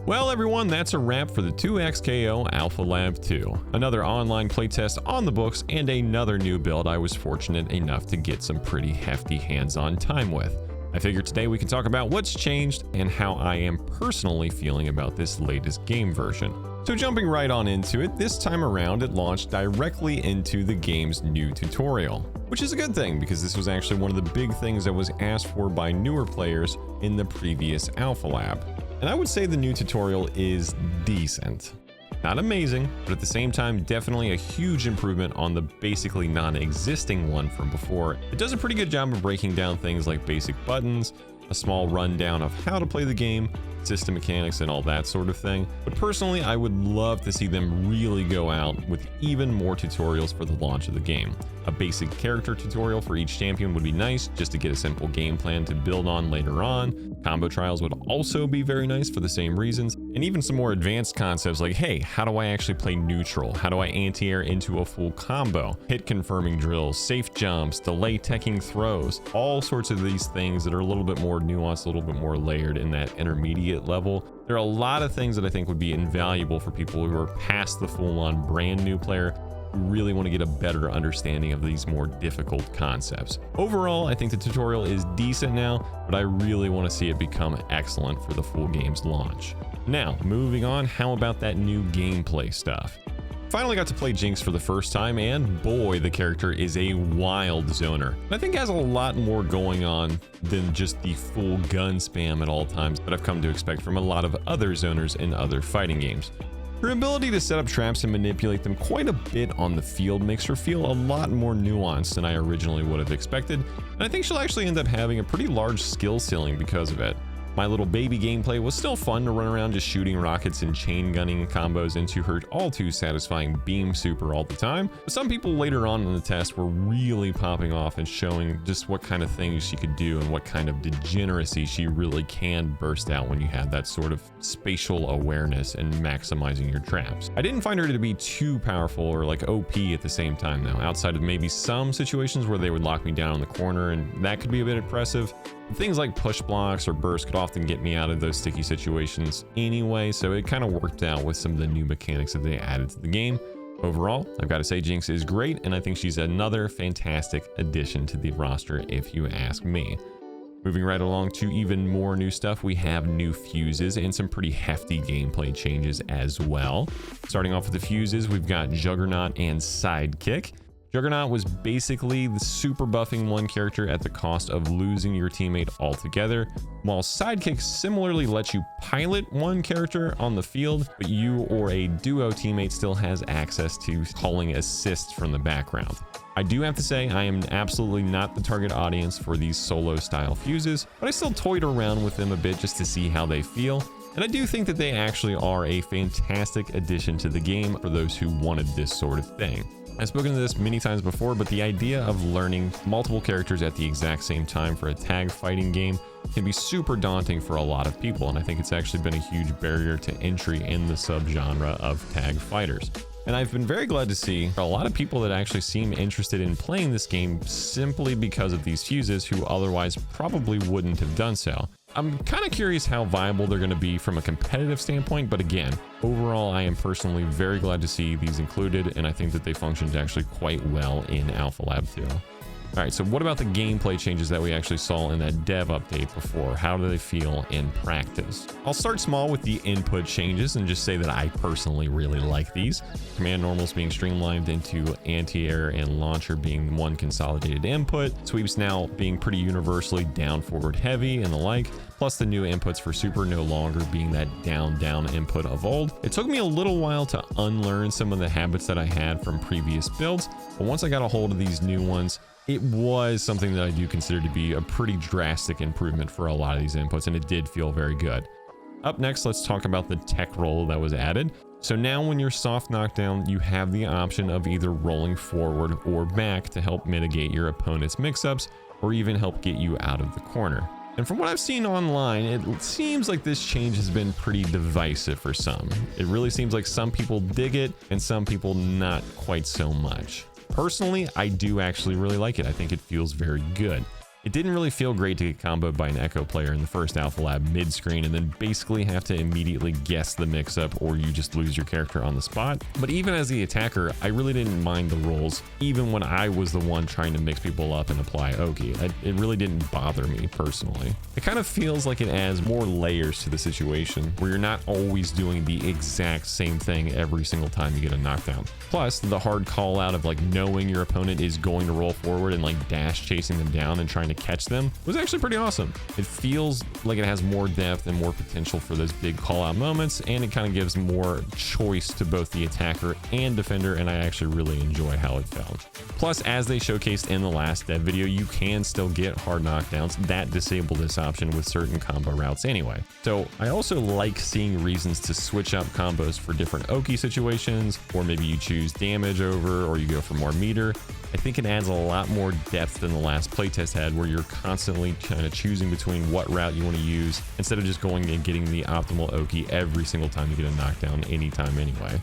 Well everyone, that's a wrap for the 2XKO Alpha Lab 2. Another online playtest on the books and another new build I was fortunate enough to get some pretty hefty hands-on time with. I figured today we can talk about what's changed and how I am personally feeling about this latest game version. So jumping right on into it, this time around it launched directly into the game's new tutorial, which is a good thing because this was actually one of the big things that was asked for by newer players in the previous Alpha Lab. And I would say the new tutorial is decent. Not amazing, but at the same time definitely a huge improvement on the basically non-existing one from before. It does a pretty good job of breaking down things like basic buttons, a small rundown of how to play the game, system mechanics and all that sort of thing. But personally, I would love to see them really go out with even more tutorials for the launch of the game. A basic character tutorial for each champion would be nice, just to get a simple game plan to build on later on. Combo trials would also be very nice for the same reasons. And even some more advanced concepts like, hey, how do I actually play neutral? How do I anti-air into a full combo? Hit confirming drills, safe jumps, delay teching throws, all sorts of these things that are a little bit more nuanced, a little bit more layered in that intermediate level. There are a lot of things that I think would be invaluable for people who are past the full-on brand new player who really want to get a better understanding of these more difficult concepts. Overall, I think the tutorial is decent now, but I really want to see it become excellent for the full game's launch. Now, moving on, how about that new gameplay stuff? Finally got to play Jinx for the first time, and boy, the character is a wild zoner. I think has a lot more going on than just the full gun spam at all times that I've come to expect from a lot of other zoners in other fighting games. Her ability to set up traps and manipulate them quite a bit on the field makes her feel a lot more nuanced than I originally would have expected, and I think she'll actually end up having a pretty large skill ceiling because of it. My little baby gameplay was still fun to run around just shooting rockets and chain gunning combos into her all too satisfying beam super all the time, but some people later on in the test were really popping off and showing just what kind of things she could do and what kind of degeneracy she really can burst out when you have that sort of spatial awareness and maximizing your traps. I didn't find her to be too powerful or like OP at the same time though, outside of maybe some situations where they would lock me down in the corner and that could be a bit impressive. Things like push blocks or bursts could often get me out of those sticky situations anyway, so it kind of worked out with some of the new mechanics that they added to the game. Overall, I've got to say Jinx is great, and I think she's another fantastic addition to the roster if you ask me. Moving right along to even more new stuff, we have new fuses and some pretty hefty gameplay changes as well. Starting off with the fuses, we've got Juggernaut and Sidekick. Juggernaut was basically the super buffing one character at the cost of losing your teammate altogether, while Sidekick similarly lets you pilot one character on the field, but you or a duo teammate still has access to calling assists from the background. I do have to say I am absolutely not the target audience for these solo style fuses, but I still toyed around with them a bit just to see how they feel, and I do think that they actually are a fantastic addition to the game for those who wanted this sort of thing. I've spoken to this many times before, but the idea of learning multiple characters at the exact same time for a tag fighting game can be super daunting for a lot of people, and I think it's actually been a huge barrier to entry in the subgenre of tag fighters. And I've been very glad to see a lot of people that actually seem interested in playing this game simply because of these fuses who otherwise probably wouldn't have done so. I'm kind of curious how viable they're going to be from a competitive standpoint, but again, overall, I am personally very glad to see these included, and I think that they functioned actually quite well in Alpha Lab 2. All right, so what about the gameplay changes that we actually saw in that dev update before? How do they feel in practice? I'll start small with the input changes and just say that I personally really like these. Command normals being streamlined into anti-air and launcher being one consolidated input, sweeps now being pretty universally down, forward, heavy, and the like, plus the new inputs for super no longer being that down input of old. It took me a little while to unlearn some of the habits that I had from previous builds, but once I got a hold of these new ones, it was something that I do consider to be a pretty drastic improvement for a lot of these inputs, and it did feel very good. Up next, let's talk about the tech roll that was added. So now when you're soft knockdown, you have the option of either rolling forward or back to help mitigate your opponent's mix-ups or even help get you out of the corner. And from what I've seen online, it seems like this change has been pretty divisive for some. It really seems like some people dig it and some people not quite so much. Personally, I do actually really like it. I think it feels very good. It didn't really feel great to get comboed by an Echo player in the first Alpha Lab mid-screen and then basically have to immediately guess the mix-up or you just lose your character on the spot. But even as the attacker, I really didn't mind the rolls, even when I was the one trying to mix people up and apply Oki. It really didn't bother me personally. It kind of feels like it adds more layers to the situation where you're not always doing the exact same thing every single time you get a knockdown. Plus, the hard call out of like knowing your opponent is going to roll forward and like dash chasing them down and trying to catch them was actually pretty awesome. It feels like it has more depth and more potential for those big call out moments, and it kind of gives more choice to both the attacker and defender, and I actually really enjoy how it felt. Plus, as they showcased in the last dev video, you can still get hard knockdowns that disable this option with certain combo routes anyway. So I also like seeing reasons to switch up combos for different Oki situations, or maybe you choose damage over or you go for more meter. I think it adds a lot more depth than the last playtest had, where you're constantly kind of choosing between what route you want to use instead of just going and getting the optimal Oki every single time you get a knockdown anytime anyway.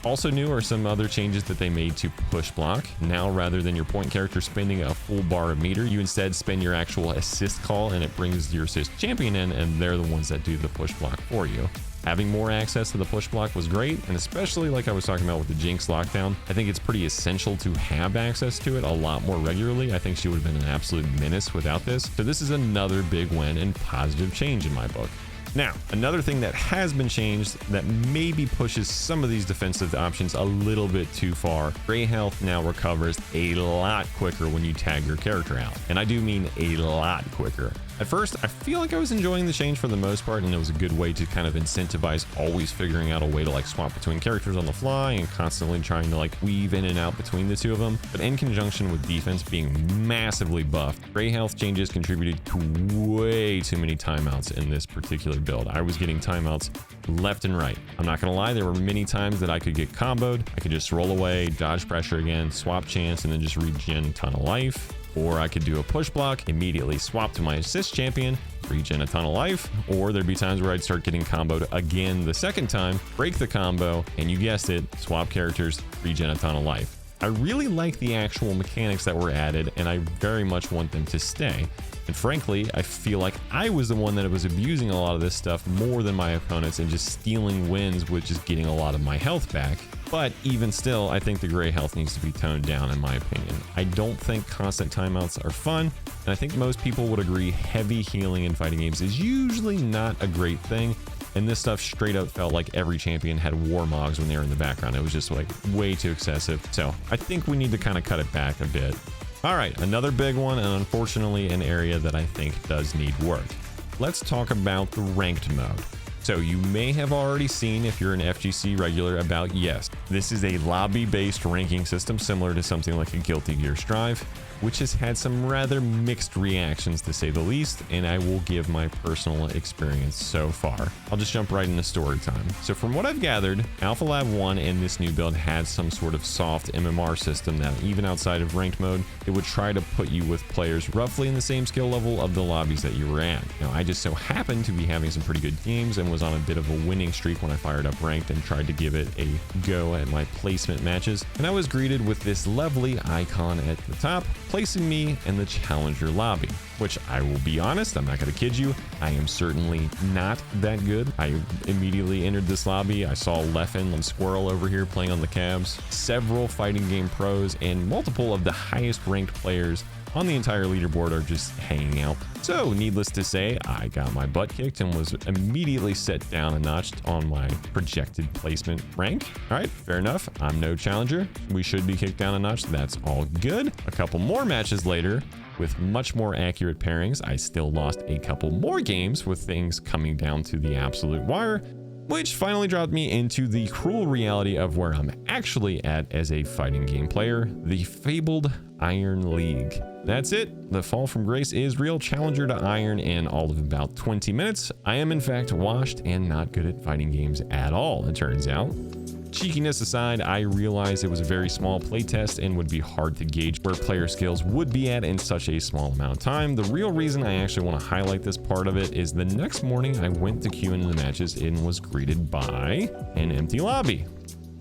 Also new are some other changes that they made to push block. Now, rather than your point character spending a full bar of meter, you instead spend your actual assist call and it brings your assist champion in, and they're the ones that do the push block for you. Having more access to the push block was great, and especially like I was talking about with the Jinx lockdown, I think it's pretty essential to have access to it a lot more regularly. I think she would have been an absolute menace without this. So this is another big win and positive change in my book. Now, another thing that has been changed that maybe pushes some of these defensive options a little bit too far. Gray health now recovers a lot quicker when you tag your character out. And I do mean a lot quicker. At first, I feel like I was enjoying the change for the most part, and it was a good way to kind of incentivize always figuring out a way to like swap between characters on the fly and constantly trying to like weave in and out between the two of them. But in conjunction with defense being massively buffed, gray health changes contributed to way too many timeouts in this particular build. I was getting timeouts left and right. I'm not gonna lie, there were many times that I could get comboed. I could just roll away, dodge pressure again, swap chance, and then just regen a ton of life. Or I could do a push block, immediately swap to my assist champion, regen a ton of life. Or there'd be times where I'd start getting comboed again the second time, break the combo, and you guessed it, swap characters, regen a ton of life. I really like the actual mechanics that were added, and I very much want them to stay. And frankly, I feel like I was the one that was abusing a lot of this stuff more than my opponents and just stealing wins with just getting a lot of my health back. But even still, I think the gray health needs to be toned down in my opinion. I don't think constant timeouts are fun, and I think most people would agree heavy healing in fighting games is usually not a great thing. And this stuff straight up felt like every champion had war mogs when they were in the background. It was just like way too excessive. So I think we need to kind of cut it back a bit. All right, another big one, and unfortunately an area that I think does need work. Let's talk about the ranked mode. So you may have already seen, if you're an FGC regular, about yes, this is a lobby-based ranking system similar to something like a Guilty Gear Strive, which has had some rather mixed reactions to say the least, and I will give my personal experience so far. I'll just jump right into story time. So from what I've gathered, Alpha Lab 1 and this new build had some sort of soft MMR system that even outside of ranked mode, it would try to put you with players roughly in the same skill level of the lobbies that you were at. Now, I just so happened to be having some pretty good games and was on a bit of a winning streak when I fired up ranked and tried to give it a go at my placement matches, and I was greeted with this lovely icon at the top, placing me in the challenger lobby, which I will be honest, I'm not going to kid you, I am certainly not that good. I immediately entered this lobby. I saw Leffen and Squirrel over here playing on the cabs, several fighting game pros, and multiple of the highest ranked players on the entire leaderboard are just hanging out. So needless to say, I got my butt kicked and was immediately set down a notch on my projected placement rank. All right, fair enough. I'm no challenger. We should be kicked down a notch. That's all good. A couple more matches later, with much more accurate pairings, I still lost a couple more games with things coming down to the absolute wire, which finally dropped me into the cruel reality of where I'm actually at as a fighting game player, the fabled Iron League. That's it. The fall from grace is real. Challenger to Iron in all of about 20 minutes. I am in fact washed and not good at fighting games at all, it turns out. Cheekiness aside, I realized it was a very small playtest and would be hard to gauge where player skills would be at in such a small amount of time. The real reason I actually want to highlight this part of it is the next morning I went to queue into the matches and was greeted by an empty lobby.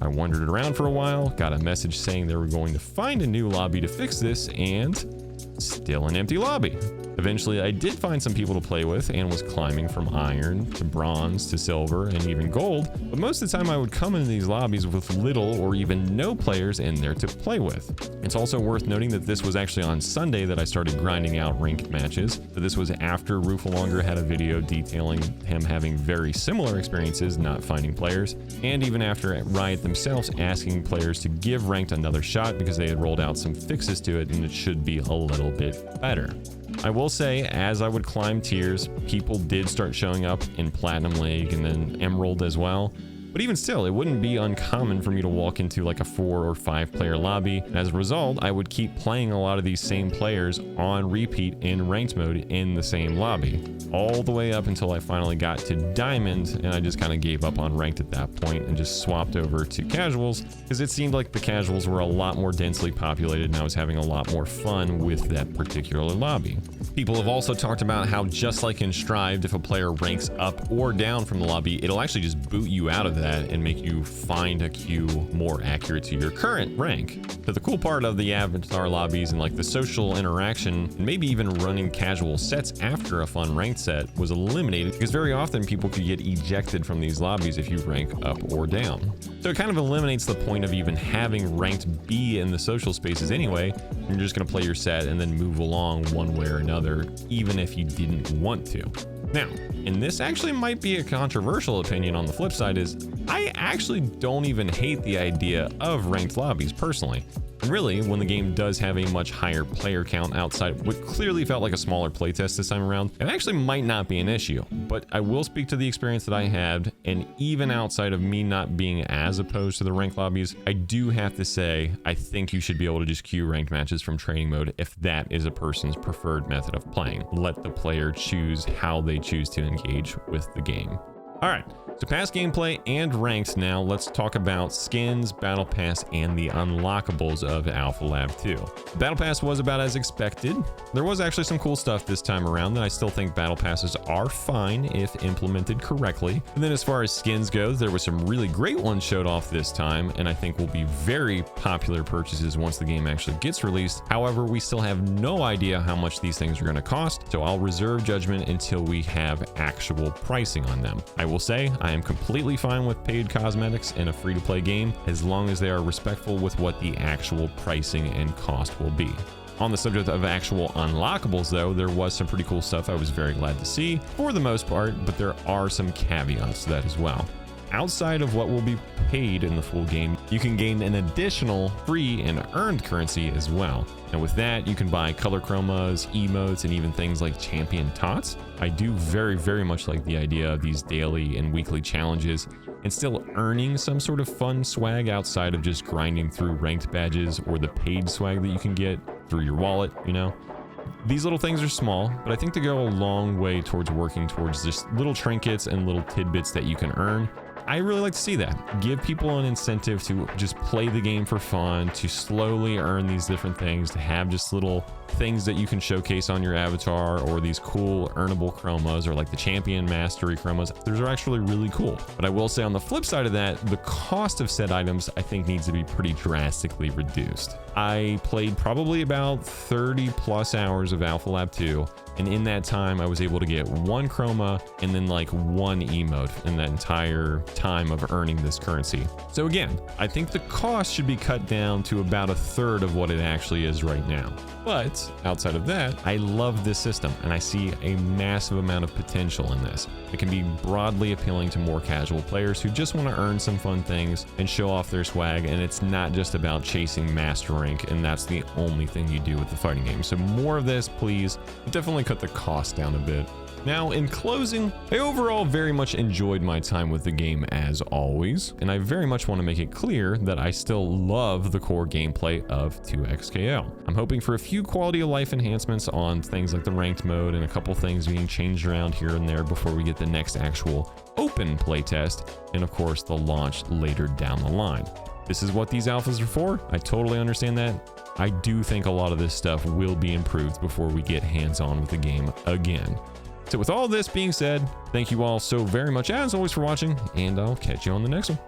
I wandered around for a while, got a message saying they were going to find a new lobby to fix this, and still an empty lobby. Eventually, I did find some people to play with and was climbing from iron to bronze to silver and even gold, but most of the time I would come into these lobbies with little or even no players in there to play with. It's also worth noting that this was actually on Sunday that I started grinding out ranked matches. So this was after Roofalonger had a video detailing him having very similar experiences not finding players, and even after Riot themselves asking players to give ranked another shot because they had rolled out some fixes to it and it should be a little bit better. I will say, as I would climb tiers, people did start showing up in Platinum League and then Emerald as well. But even still, it wouldn't be uncommon for me to walk into like a 4 or 5 player lobby. And as a result, I would keep playing a lot of these same players on repeat in ranked mode in the same lobby, all the way up until I finally got to Diamond, and I just kind of gave up on ranked at that point and just swapped over to casuals because it seemed like the casuals were a lot more densely populated and I was having a lot more fun with that particular lobby. People have also talked about how, just like in Strived, if a player ranks up or down from the lobby, it'll actually just boot you out of that and make you find a queue more accurate to your current rank. So the cool part of the avatar lobbies and like the social interaction and maybe even running casual sets after a fun ranked set was eliminated because very often people could get ejected from these lobbies if you rank up or down. So it kind of eliminates the point of even having ranked be in the social spaces anyway. You're just going to play your set and then move along one way or another, even if you didn't want to. Now, and this actually might be a controversial opinion on the flip side, is I actually don't even hate the idea of ranked lobbies personally. And really, when the game does have a much higher player count outside what clearly felt like a smaller playtest this time around, it actually might not be an issue. But I will speak to the experience that I had, and even outside of me not being as opposed to the ranked lobbies, I do have to say I think you should be able to just queue ranked matches from training mode if that is a person's preferred method of playing. Let the player choose how they choose to engage with the game. All right, so past gameplay and ranks now, let's talk about skins, Battle Pass, and the unlockables of Alpha Lab 2. The Battle Pass was about as expected. There was actually some cool stuff this time around, and I still think Battle Passes are fine if implemented correctly. And then as far as skins goes, there were some really great ones showed off this time, and I think will be very popular purchases once the game actually gets released. However, we still have no idea how much these things are going to cost, so I'll reserve judgment until we have actual pricing on them. I will say I am completely fine with paid cosmetics in a free-to-play game as long as they are respectful with what the actual pricing and cost will be. On the subject of actual unlockables though, there was some pretty cool stuff I was very glad to see for the most part, but there are some caveats to that as well. Outside of what will be paid in the full game, you can gain an additional free and earned currency as well. And with that, you can buy color chromas, emotes, and even things like champion tots. I do very much like the idea of these daily and weekly challenges and still earning some sort of fun swag outside of just grinding through ranked badges or the paid swag that you can get through your wallet, you know? These little things are small, but I think they go a long way towards working towards just little trinkets and little tidbits that you can earn. I really like to see that. Give people an incentive to just play the game for fun, to slowly earn these different things, to have just little things that you can showcase on your avatar, or these cool earnable chromas, or like the champion mastery chromas. Those are actually really cool. But I will say on the flip side of that, the cost of said items I think needs to be pretty drastically reduced. I played probably about 30 plus hours of Alpha Lab 2, and in that time I was able to get one chroma and then like one emote in that entire time of earning this currency. So again, I think the cost should be cut down to about a third of what it actually is right now. But outside of that, I love this system and I see a massive amount of potential in this. It can be broadly appealing to more casual players who just want to earn some fun things and show off their swag, and it's not just about chasing master rank and that's the only thing you do with the fighting game. So more of this, please. Definitely cut the cost down a bit. Now, in closing, I overall very much enjoyed my time with the game as always, and I very much want to make it clear that I still love the core gameplay of 2XKO. I'm hoping for a few quality of life enhancements on things like the ranked mode and a couple things being changed around here and there before we get the next actual open playtest, and of course the launch later down the line. This is what these alphas are for. I totally understand that. I do think a lot of this stuff will be improved before we get hands-on with the game again. So with all this being said, thank you all so very much as always for watching, and I'll catch you on the next one.